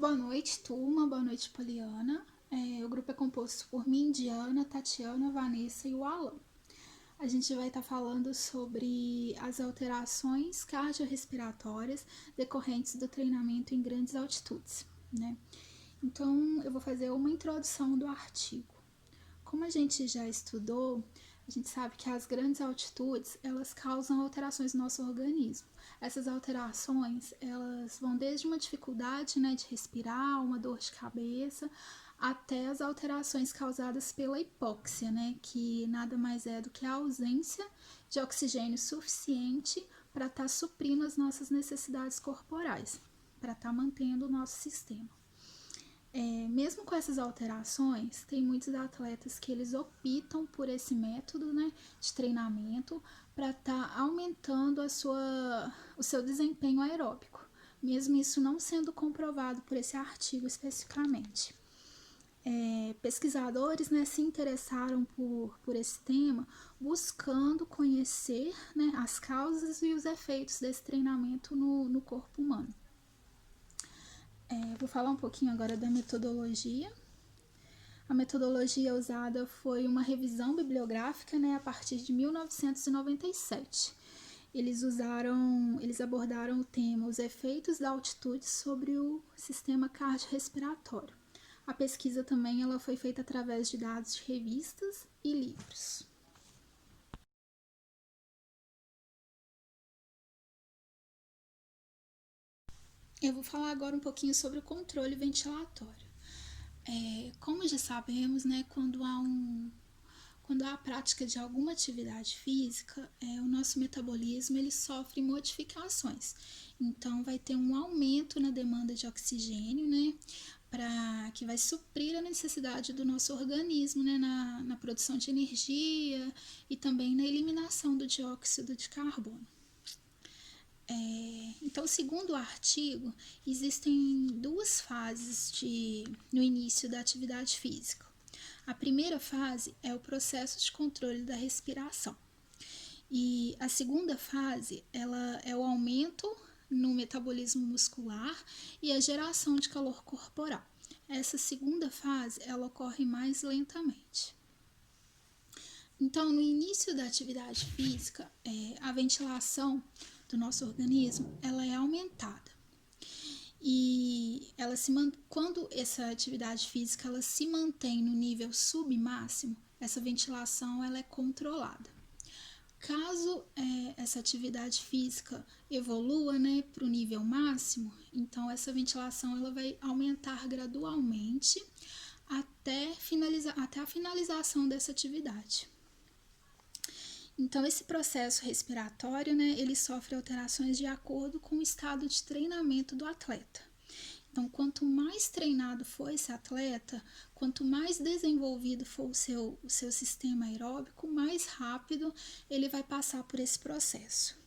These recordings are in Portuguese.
Boa noite, turma. Boa noite, Poliana. O grupo é composto por mim, Diana, Tatiana, Vanessa e o Alan. A gente vai estar falando sobre as alterações cardiorrespiratórias decorrentes do treinamento em grandes altitudes, né? Então, eu vou fazer uma introdução do artigo. Como a gente já estudou, a gente sabe que as grandes altitudes, elas causam alterações no nosso organismo. Essas alterações, elas vão desde uma dificuldade, né, de respirar, uma dor de cabeça, até as alterações causadas pela hipóxia, né, que nada mais é do que a ausência de oxigênio suficiente para estar suprindo as nossas necessidades corporais, para estar mantendo o nosso sistema. Mesmo com essas alterações, tem muitos atletas que eles optam por esse método, né, de treinamento para estar aumentando o seu desempenho aeróbico, mesmo isso não sendo comprovado por esse artigo especificamente. Pesquisadores, né, se interessaram por esse tema, buscando conhecer, né, as causas e os efeitos desse treinamento no corpo humano. Vou falar um pouquinho agora da metodologia. A metodologia usada foi uma revisão bibliográfica, né, a partir de 1997. Eles abordaram o tema os efeitos da altitude sobre o sistema cardiorrespiratório. A pesquisa também ela foi feita através de dados de revistas e livros. Eu vou falar agora um pouquinho sobre o controle ventilatório. Como já sabemos, né, quando há a prática de alguma atividade física, o nosso metabolismo ele sofre modificações. Então, vai ter um aumento na demanda de oxigênio, né, que vai suprir a necessidade do nosso organismo, né, na produção de energia e também na eliminação do dióxido de carbono. Então, segundo o artigo, existem duas fases no início da atividade física. A primeira fase é o processo de controle da respiração. E a segunda fase ela é o aumento no metabolismo muscular e a geração de calor corporal. Essa segunda fase ela ocorre mais lentamente. Então, no início da atividade física, a ventilação do nosso organismo ela é aumentada. E quando essa atividade física ela se mantém no nível submáximo, essa ventilação ela é controlada. Caso essa atividade física evolua, né, para o nível máximo, então essa ventilação ela vai aumentar gradualmente até a finalização dessa atividade. Então, esse processo respiratório, né, ele sofre alterações de acordo com o estado de treinamento do atleta. Então, quanto mais treinado for esse atleta, quanto mais desenvolvido for o seu sistema aeróbico, mais rápido ele vai passar por esse processo.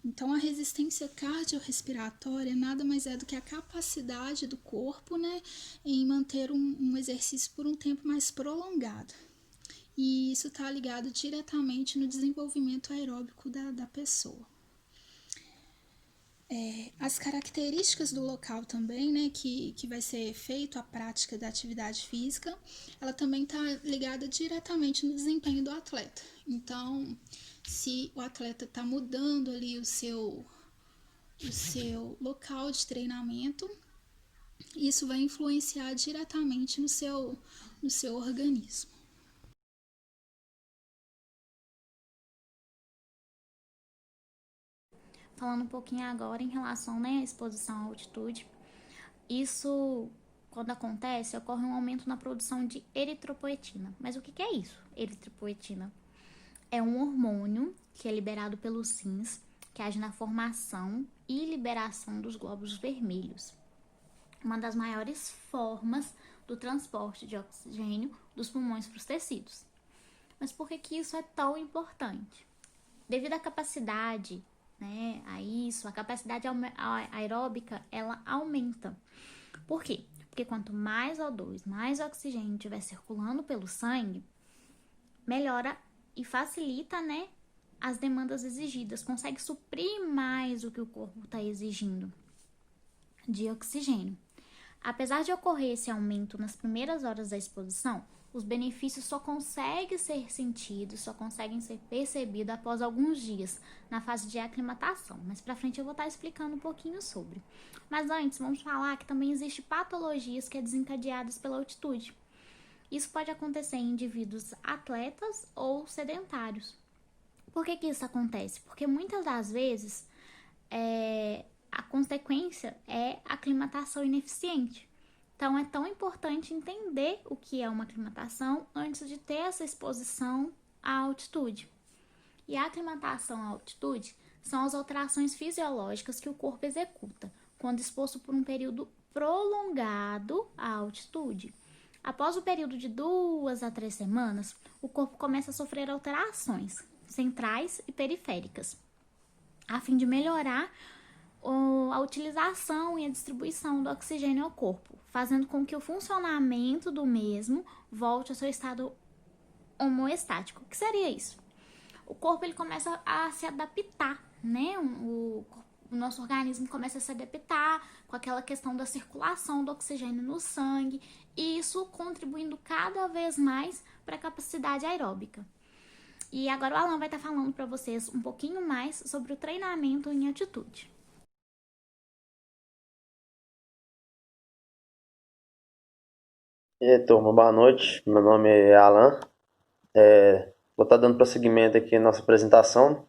Então, a resistência cardiorrespiratória nada mais é do que a capacidade do corpo, né, em manter um exercício por um tempo mais prolongado. E isso está ligado diretamente no desenvolvimento aeróbico da pessoa. As características do local também, né, que vai ser feito a prática da atividade física, ela também está ligada diretamente no desempenho do atleta. Então, se o atleta está mudando ali o seu local de treinamento, isso vai influenciar diretamente no seu organismo. Falando um pouquinho agora em relação, né, à exposição à altitude, isso, quando acontece, ocorre um aumento na produção de eritropoetina. Mas o que é isso, eritropoetina? É um hormônio que é liberado pelos rins, que age na formação e liberação dos glóbulos vermelhos, uma das maiores formas do transporte de oxigênio dos pulmões para os tecidos. Mas por que isso é tão importante? Devido à capacidade, né, a capacidade aeróbica, ela aumenta. Por quê? Porque quanto mais O2, mais oxigênio estiver circulando pelo sangue, melhora e facilita, né, as demandas exigidas, consegue suprir mais o que o corpo está exigindo. de oxigênio. Apesar de ocorrer esse aumento nas primeiras horas da exposição, os benefícios só conseguem ser sentidos, só conseguem ser percebidos após alguns dias, na fase de aclimatação. Mais pra frente eu vou estar explicando um pouquinho sobre. Mas antes, vamos falar que também existem patologias que são desencadeadas pela altitude. Isso pode acontecer em indivíduos atletas ou sedentários. Por que isso acontece? Porque muitas das vezes a consequência é a aclimatação ineficiente. Então, é tão importante entender o que é uma aclimatação antes de ter essa exposição à altitude. E a aclimatação à altitude são as alterações fisiológicas que o corpo executa quando exposto por um período prolongado à altitude. Após o período de 2 a 3 semanas, o corpo começa a sofrer alterações centrais e periféricas, a fim de melhorar a utilização e a distribuição do oxigênio ao corpo, fazendo com que o funcionamento do mesmo volte ao seu estado homeostático. O que seria isso? O corpo ele começa a se adaptar, né? O nosso organismo começa a se adaptar com aquela questão da circulação do oxigênio no sangue, e isso contribuindo cada vez mais para a capacidade aeróbica. E agora o Alan vai estar falando para vocês um pouquinho mais sobre o treinamento em altitude. E aí, turma, boa noite. Meu nome é Alan. Vou estar dando prosseguimento aqui à nossa apresentação.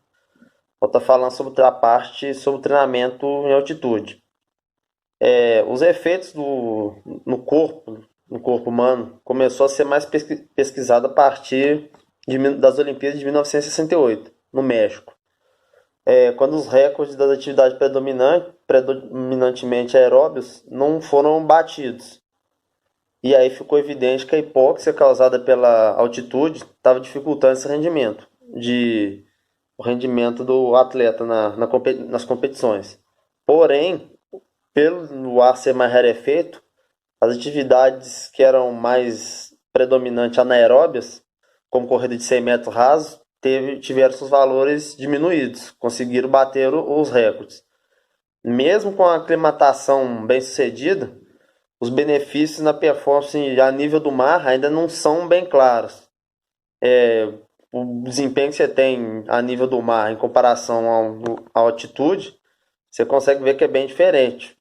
Vou estar falando sobre a parte sobre o treinamento em altitude. Os efeitos no corpo humano, começou a ser mais pesquisado a partir das Olimpíadas de 1968, no México. Quando os recordes das atividades predominantemente aeróbios não foram batidos. E aí ficou evidente que a hipóxia causada pela altitude estava dificultando esse rendimento, o rendimento do atleta nas competições. Porém, pelo ar ser mais rarefeito, as atividades que eram mais predominantes anaeróbias, como corrida de 100 metros rasos, tiveram seus valores diminuídos, conseguiram bater os recordes. Mesmo com a aclimatação bem sucedida, os benefícios na performance a nível do mar ainda não são bem claros. O desempenho que você tem a nível do mar em comparação à altitude, você consegue ver que é bem diferente.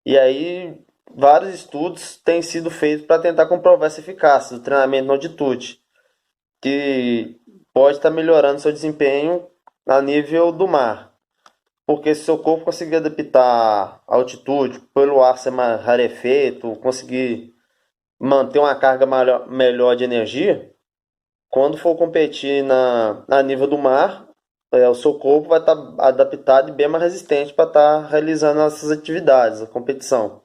E aí, vários estudos têm sido feitos para tentar comprovar essa eficácia do treinamento na altitude, que pode estar melhorando seu desempenho a nível do mar. Porque se seu corpo conseguir adaptar a altitude, pelo ar ser mais rarefeito, conseguir manter uma carga melhor de energia, quando for competir a nível do mar, o seu corpo vai estar adaptado e bem mais resistente para estar realizando essas atividades, a competição.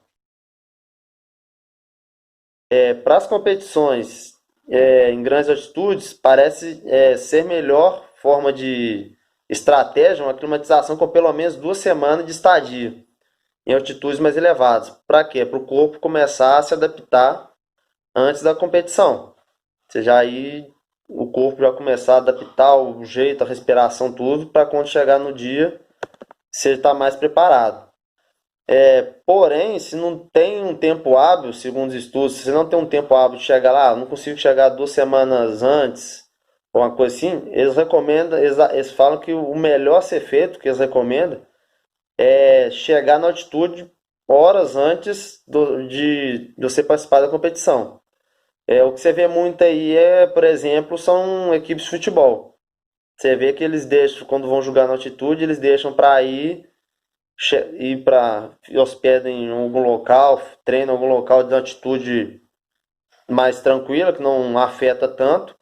Para as competições em grandes altitudes, parece ser melhor forma de estratégia, uma climatização com pelo menos 2 semanas de estadia em altitudes mais elevadas. Para quê? Para o corpo começar a se adaptar antes da competição. O corpo já começar a adaptar o jeito, a respiração, tudo, para quando chegar no dia, você está mais preparado. Porém, se não tem um tempo hábil, segundo os estudos, se você não tem um tempo hábil de chegar lá, não consigo chegar 2 semanas antes, ou uma coisa assim, eles falam que o melhor a ser feito, que eles recomendam, é chegar na altitude horas antes de você participar da competição. O que você vê muito aí por exemplo, são equipes de futebol. Você vê que eles deixam, quando vão jogar na altitude, eles deixam para ir para hospedem em algum local, treinam em algum local de altitude mais tranquila, que não afeta tanto.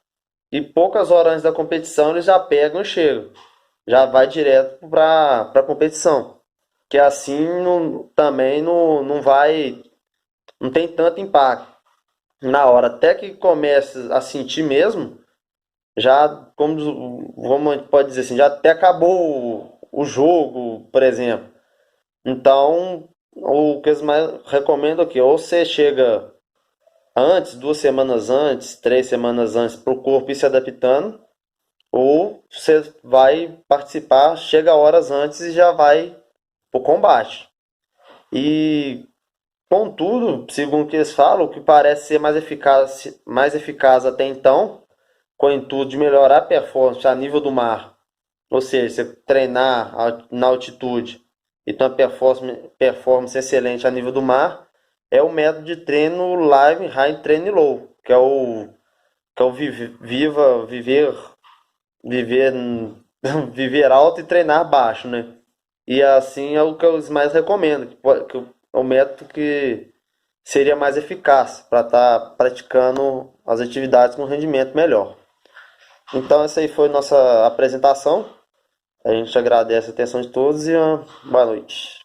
E poucas horas antes da competição eles já pegam e chegam. Já vai direto para a competição. Que assim também não tem tanto impacto. Na hora, até que comece a sentir mesmo, já, como pode dizer assim, já até acabou o jogo, por exemplo. Então, o que eles mais recomendam aqui, ou você chega antes, 2 semanas antes, 3 semanas antes, para o corpo ir se adaptando, ou você vai participar, chega horas antes e já vai para o combate. E, contudo, segundo o que eles falam, o que parece ser mais eficaz até então, com o intuito de melhorar a performance a nível do mar, ou seja, você treinar na altitude e ter uma performance excelente a nível do mar, é o método de treino Live, High, Train Low, que é o viver, viver alto e treinar baixo, né? E assim é o que eu mais recomendo, que é o método que seria mais eficaz para estar praticando as atividades com rendimento melhor. Então, essa aí foi nossa apresentação. A gente agradece a atenção de todos e boa noite.